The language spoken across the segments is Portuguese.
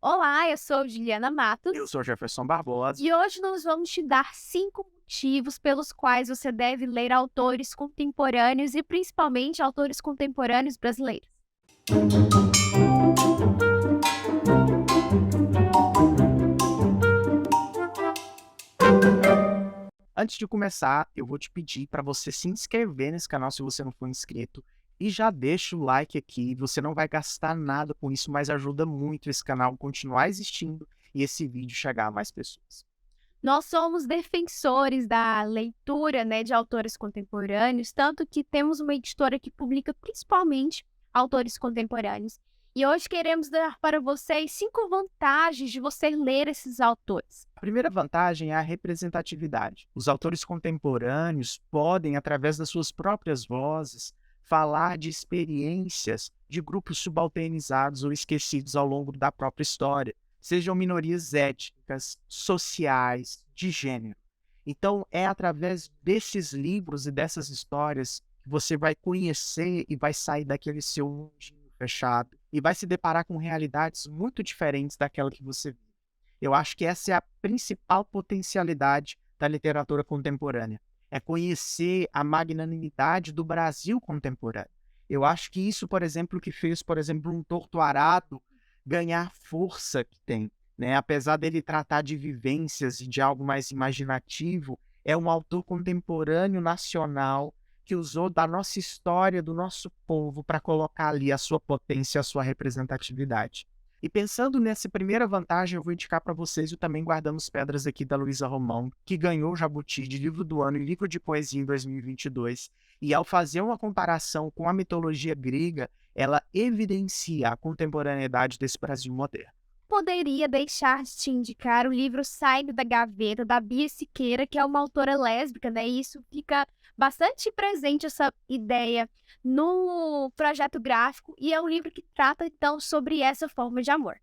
Olá, eu sou Juliana Matos Eu sou Jefferson Barbosa. e hoje nós vamos te dar 5 motivos pelos quais você deve ler autores contemporâneos e principalmente autores contemporâneos brasileiros. Antes de começar, eu vou te pedir para você se inscrever nesse canal se você não for inscrito e já deixa o like aqui. Você não vai gastar nada com isso, mas ajuda muito esse canal a continuar existindo e esse vídeo chegar a mais pessoas. Nós somos defensores da leitura, de autores contemporâneos, tanto que temos uma editora que publica principalmente autores contemporâneos. E hoje queremos dar para vocês 5 vantagens de você ler esses autores. A primeira vantagem é a representatividade. Os autores contemporâneos podem, através das suas próprias vozes, falar de experiências de grupos subalternizados ou esquecidos ao longo da própria história, sejam minorias étnicas, sociais, de gênero. Então, é através desses livros e dessas histórias que você vai conhecer e vai sair daquele seu mundinho fechado e vai se deparar com realidades muito diferentes daquela que você vive. Eu acho que essa é a principal potencialidade da literatura contemporânea, é conhecer a magnanimidade do Brasil contemporâneo. Eu acho que isso, por exemplo, que fez, por exemplo, um Torto Arado ganhar força que tem, né? Apesar dele tratar de vivências e de algo mais imaginativo, é um autor contemporâneo nacional que usou da nossa história, do nosso povo, para colocar ali a sua potência, a sua representatividade. E pensando nessa primeira vantagem, eu vou indicar para vocês o Também Guardamos Pedras aqui da Luísa Romão, que ganhou o Jabuti de livro do ano e livro de poesia em 2022. E ao fazer uma comparação com a mitologia grega, ela evidencia a contemporaneidade desse Brasil moderno. Poderia deixar de te indicar o livro Saindo da Gaveta, da Bia Siqueira, que é uma autora lésbica, e isso fica bastante presente, essa ideia, no projeto gráfico, e é um livro que trata, então, sobre essa forma de amor.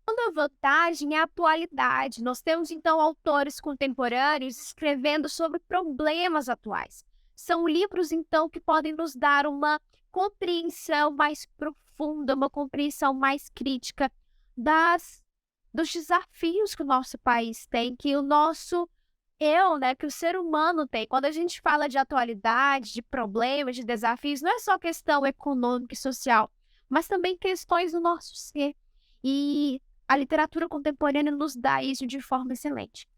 Segunda vantagem é a atualidade. Nós temos, então, autores contemporâneos escrevendo sobre problemas atuais. São livros, então, que podem nos dar uma compreensão mais profunda, uma compreensão mais crítica das dos desafios que o nosso país tem, que o nosso que o ser humano tem. Quando a gente fala de atualidade, de problemas, de desafios, não é só questão econômica e social, mas também questões do nosso ser. E a literatura contemporânea nos dá isso de forma excelente.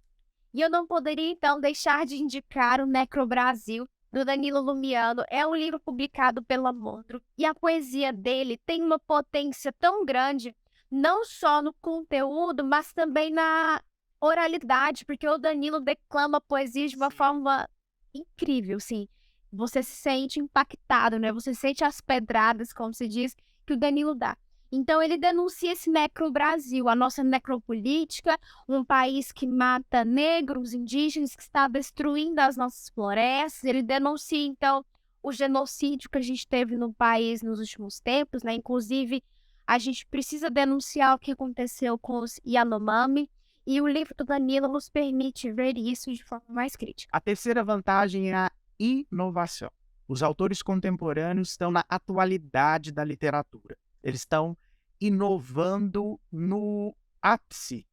E eu não poderia, então, deixar de indicar o Necrobrasil, do Danilo Lumiano. É um livro publicado pela Mondro, e a poesia dele tem uma potência tão grande, não só no conteúdo, mas também na oralidade, porque o Danilo declama poesia de uma forma incrível, sim. Você se sente impactado, Você sente as pedradas, como se diz, que o Danilo dá. Então ele denuncia esse necrobrasil, a nossa necropolítica, um país que mata negros, indígenas, que está destruindo as nossas florestas. Ele denuncia, então, o genocídio que a gente teve no país nos últimos tempos, Inclusive, a gente precisa denunciar o que aconteceu com os Yanomami, e o livro do Danilo nos permite ver isso de forma mais crítica. A terceira vantagem é a inovação. Os autores contemporâneos estão na atualidade da literatura. Eles estão inovando no ápice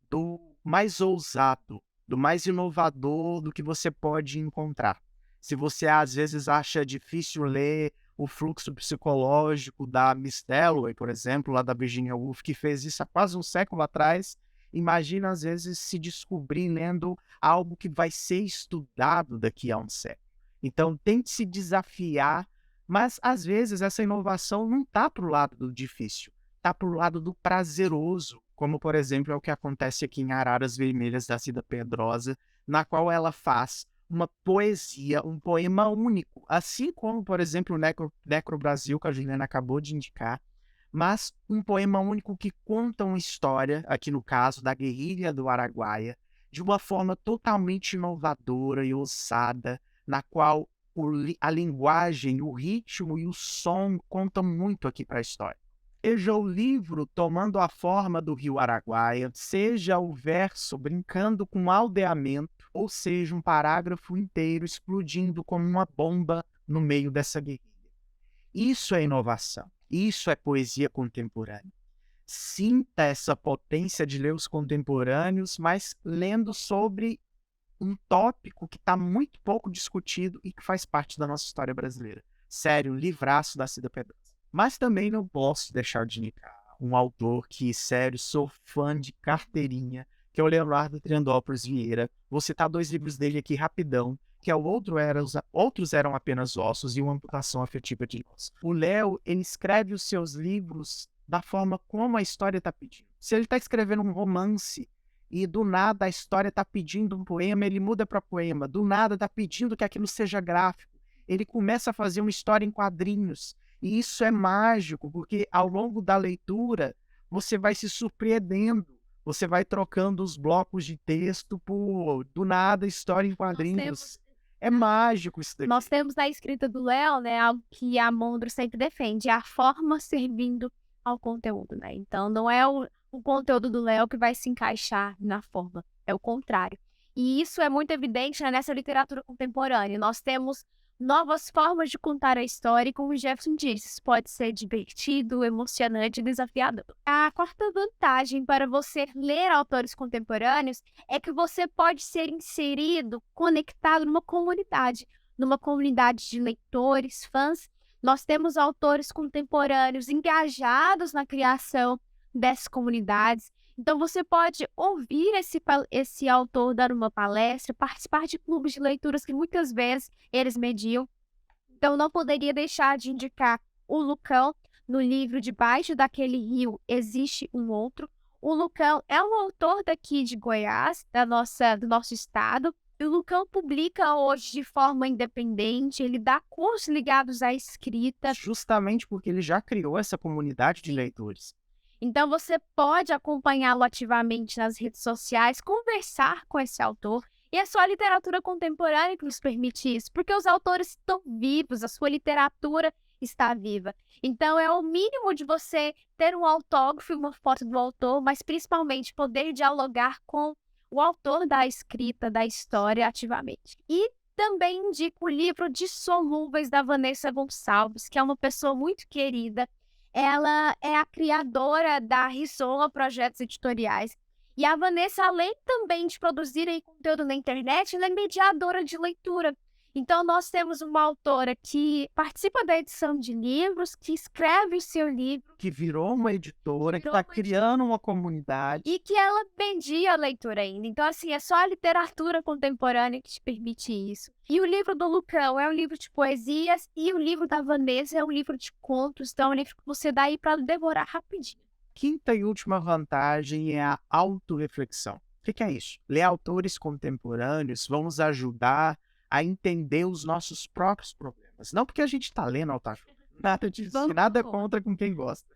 do mais ousado, do mais inovador do que você pode encontrar. Se você às vezes acha difícil ler o fluxo psicológico da Miss Dalloway, por exemplo, lá da Virginia Woolf, que fez isso há quase um século atrás, imagina às vezes se descobrir lendo algo que vai ser estudado daqui a um século. Então, tente se desafiar, mas às vezes essa inovação não está para o lado do difícil, está para o lado do prazeroso, como por exemplo é o que acontece aqui em Araras Vermelhas da Cida Pedrosa, na qual ela faz uma poesia, um poema único, assim como, por exemplo, o Necro Brasil, que a Juliana acabou de indicar, mas um poema único que conta uma história, aqui no caso da guerrilha do Araguaia, de uma forma totalmente inovadora e ousada, na qual a linguagem, o ritmo e o som contam muito aqui para a história. Seja o livro tomando a forma do rio Araguaia, seja o verso brincando com aldeamento, ou seja um parágrafo inteiro explodindo como uma bomba no meio dessa guerrilha. Isso é inovação, isso é poesia contemporânea. sinta essa potência de ler os contemporâneos, mas lendo sobre um tópico que está muito pouco discutido e que faz parte da nossa história brasileira. Sério, um livraço da Cida Pedrosa. Mas também não posso deixar de indicar um autor que, sério, sou fã de carteirinha, que é o Leonardo Triandópolis Vieira. Vou citar 2 livros dele aqui rapidão, que é o Outros Eram Apenas Ossos e Uma Amputação Afetiva de Nós. O Léo, ele escreve os seus livros da forma como a história está pedindo. Se ele está escrevendo um romance e do nada a história está pedindo um poema, ele muda para poema. Do nada está pedindo que aquilo seja gráfico. Ele começa a fazer uma história em quadrinhos. E isso é mágico, porque ao longo da leitura você vai se surpreendendo. Você vai trocando os blocos de texto por, do nada, história em quadrinhos. É mágico isso daqui. Nós temos na escrita do Léo, né, algo que a Mondro sempre defende, a forma servindo ao conteúdo, né? Então, não é o conteúdo do Léo que vai se encaixar na forma, é o contrário. E isso é muito evidente, né, nessa literatura contemporânea. Nós temos novas formas de contar a história e, como o Jefferson disse, isso pode ser divertido, emocionante e desafiador. A quarta vantagem para você ler autores contemporâneos é que você pode ser inserido, conectado numa comunidade de leitores, fãs. Nós temos autores contemporâneos engajados na criação dessas comunidades. Então, você pode ouvir esse autor dar uma palestra, participar de clubes de leituras que muitas vezes eles mediam. Então, não poderia deixar de indicar o Lucão, no livro Debaixo daquele Rio Existe um Outro. O Lucão é um autor daqui de Goiás, do nosso estado. E o Lucão publica hoje de forma independente, ele dá cursos ligados à escrita. Justamente porque ele já criou essa comunidade de leitores. Então, você pode acompanhá-lo ativamente nas redes sociais, conversar com esse autor. E é só a literatura contemporânea que nos permite isso, porque os autores estão vivos, a sua literatura está viva. Então, é o mínimo de você ter um autógrafo e uma foto do autor, mas principalmente poder dialogar com o autor da escrita, da história ativamente. E também indico o livro Dissolúveis, da Vanessa Gonçalves, que é uma pessoa muito querida. Ela é a criadora da Rizoma Projetos Editoriais. E a Vanessa, além também de produzir aí conteúdo na internet, ela é mediadora de leitura. Então, nós temos uma autora que participa da edição de livros, que escreve o seu livro. Que virou uma editora, que está criando uma comunidade. E que ela media a leitura ainda. Então, assim, é só a literatura contemporânea que te permite isso. E o livro do Lucão é um livro de poesias e o livro da Vanessa é um livro de contos. Então, é um livro que você dá aí para devorar rapidinho. Quinta e última vantagem é a autorreflexão. O que é isso? Ler autores contemporâneos vão nos ajudar a entender os nossos próprios problemas. Não porque a gente está lendo autoajuda, nada disso, nada contra com quem gosta.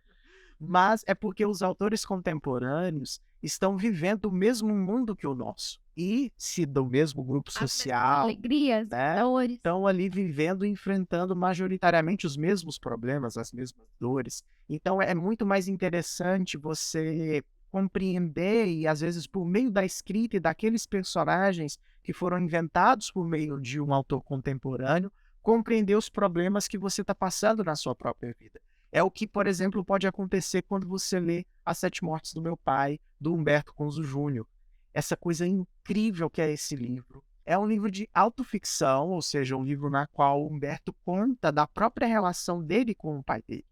Mas é porque os autores contemporâneos estão vivendo o mesmo mundo que o nosso. E se do mesmo grupo social, alegrias, né, dores, estão ali vivendo e enfrentando majoritariamente os mesmos problemas, as mesmas dores. Então é muito mais interessante você compreender e, às vezes, por meio da escrita e daqueles personagens que foram inventados por meio de um autor contemporâneo, compreender os problemas que você está passando na sua própria vida. É o que, por exemplo, pode acontecer quando você lê As Sete Mortes do Meu Pai, do Humberto Conzo Júnior. Essa coisa incrível que é esse livro. É um livro de autoficção, ou seja, um livro na qual o Humberto conta da própria relação dele com o pai dele.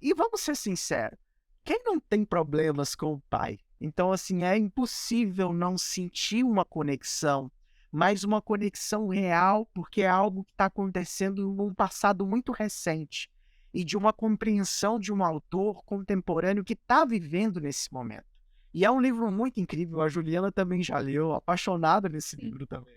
E vamos ser sinceros, quem não tem problemas com o pai? Então, assim, é impossível não sentir uma conexão, mas uma conexão real, porque é algo que está acontecendo num passado muito recente e de uma compreensão de um autor contemporâneo que está vivendo nesse momento. E é um livro muito incrível, a Juliana também já leu, apaixonada nesse livro também.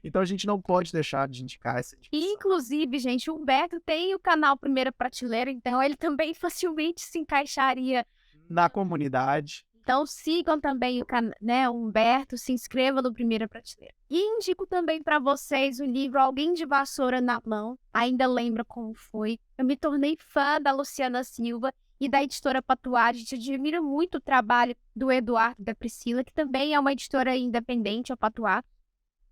Então a gente não pode deixar de indicar essa edição. Inclusive, gente, o Humberto tem o canal Primeira Prateleira, então ele também facilmente se encaixaria na comunidade. Então sigam também o Humberto, se inscrevam no Primeira Prateleira. E indico também para vocês o livro Alguém de Vassoura na Mão, ainda lembra como foi. Eu me tornei fã da Luciana Silva e da editora Patuá. A gente admira muito o trabalho do Eduardo e da Priscila, que também é uma editora independente, a Patuá.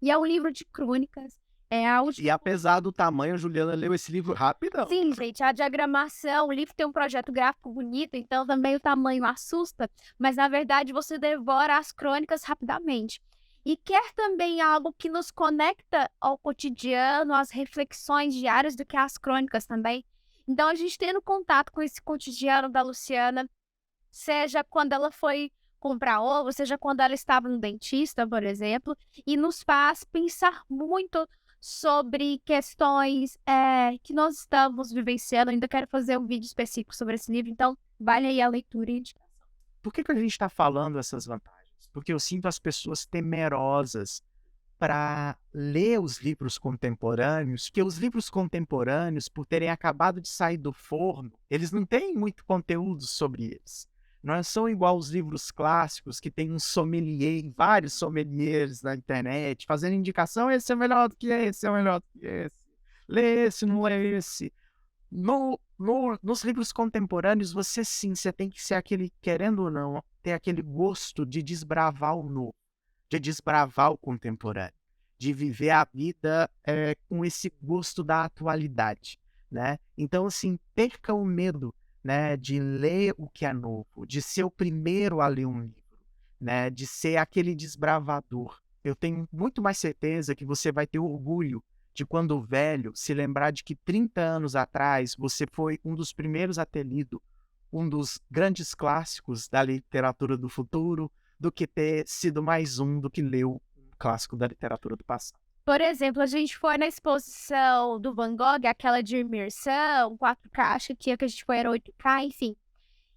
E é um livro de crônicas, É a última. E apesar do tamanho, a Juliana leu esse livro rapidão. Sim, gente, a diagramação, o livro tem um projeto gráfico bonito, então também o tamanho assusta, mas na verdade você devora as crônicas rapidamente. E quer também algo que nos conecta ao cotidiano, às reflexões diárias do que as crônicas também. Então a gente tendo contato com esse cotidiano da Luciana, seja quando ela foi comprar ovo, seja quando ela estava no dentista, por exemplo, e nos faz pensar muito sobre questões que nós estamos vivenciando. Ainda quero fazer um vídeo específico sobre esse livro, então vale aí a leitura e indicação. Por que a gente está falando essas vantagens? Porque eu sinto as pessoas temerosas para ler os livros contemporâneos, que os livros contemporâneos, por terem acabado de sair do forno, eles não têm muito conteúdo sobre eles. Não são igual os livros clássicos, que tem um sommelier, vários sommeliers na internet, fazendo indicação, esse é melhor do que esse, é melhor do que esse. Lê esse, não é esse. Nos livros contemporâneos, você tem que ser aquele, querendo ou não, ter aquele gosto de desbravar o novo, de desbravar o contemporâneo, de viver a vida com esse gosto da atualidade, né? Então, assim, perca o medo, né, de ler o que é novo, de ser o primeiro a ler um livro, né, de ser aquele desbravador. Eu tenho muito mais certeza que você vai ter orgulho de, quando velho, se lembrar de que 30 anos atrás você foi um dos primeiros a ter lido um dos grandes clássicos da literatura do futuro, do que ter sido mais um do que leu um clássico da literatura do passado. Por exemplo, a gente foi na exposição do Van Gogh, aquela de imersão, 4K, acho que a gente foi era 8K, enfim.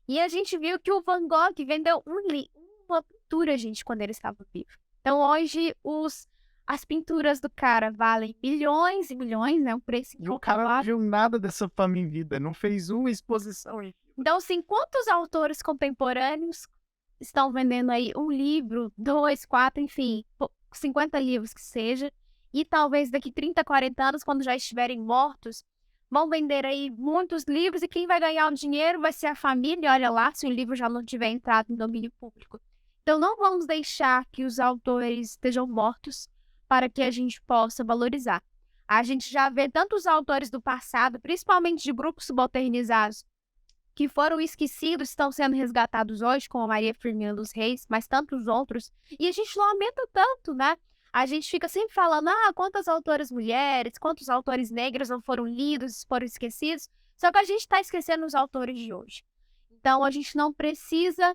E a gente viu que o Van Gogh vendeu uma pintura, gente, quando ele estava vivo. Então, hoje, as pinturas do cara valem milhões e milhões, né? Um preço E o cara não viu nada dessa fama em vida, não fez uma exposição em vida. Então, assim, quantos autores contemporâneos estão vendendo aí um livro, 2, 4, enfim, 50 livros que seja, e talvez daqui 30, 40 anos, quando já estiverem mortos, vão vender aí muitos livros e quem vai ganhar o dinheiro vai ser a família, olha lá, se o livro já não tiver entrado no domínio público. Então, não vamos deixar que os autores estejam mortos para que a gente possa valorizar. A gente já vê tantos autores do passado, principalmente de grupos subalternizados, que foram esquecidos, estão sendo resgatados hoje, como a Maria Firmina dos Reis, mas tantos outros. E a gente lamenta tanto, né? A gente fica sempre falando, quantas autoras mulheres, quantos autores negros não foram lidos, foram esquecidos. Só que a gente está esquecendo os autores de hoje. Então, a gente não precisa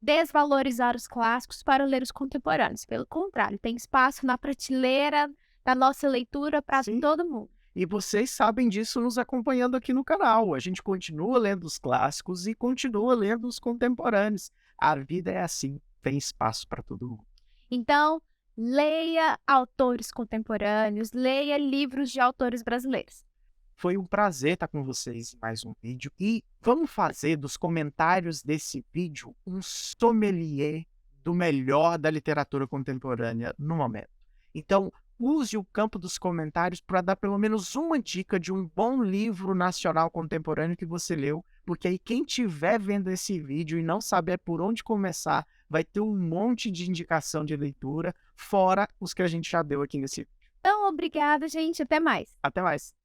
desvalorizar os clássicos para ler os contemporâneos. Pelo contrário, tem espaço na prateleira da nossa leitura para todo mundo. E vocês sabem disso nos acompanhando aqui no canal. A gente continua lendo os clássicos e continua lendo os contemporâneos. A vida é assim, tem espaço para todo mundo. Então, leia autores contemporâneos, leia livros de autores brasileiros. Foi um prazer estar com vocês em mais um vídeo. E vamos fazer dos comentários desse vídeo um sommelier do melhor da literatura contemporânea no momento. Então, use o campo dos comentários para dar pelo menos uma dica de um bom livro nacional contemporâneo que você leu, porque aí quem estiver vendo esse vídeo e não saber por onde começar, vai ter um monte de indicação de leitura, fora os que a gente já deu aqui nesse vídeo. Então, obrigada, gente. Até mais. Até mais.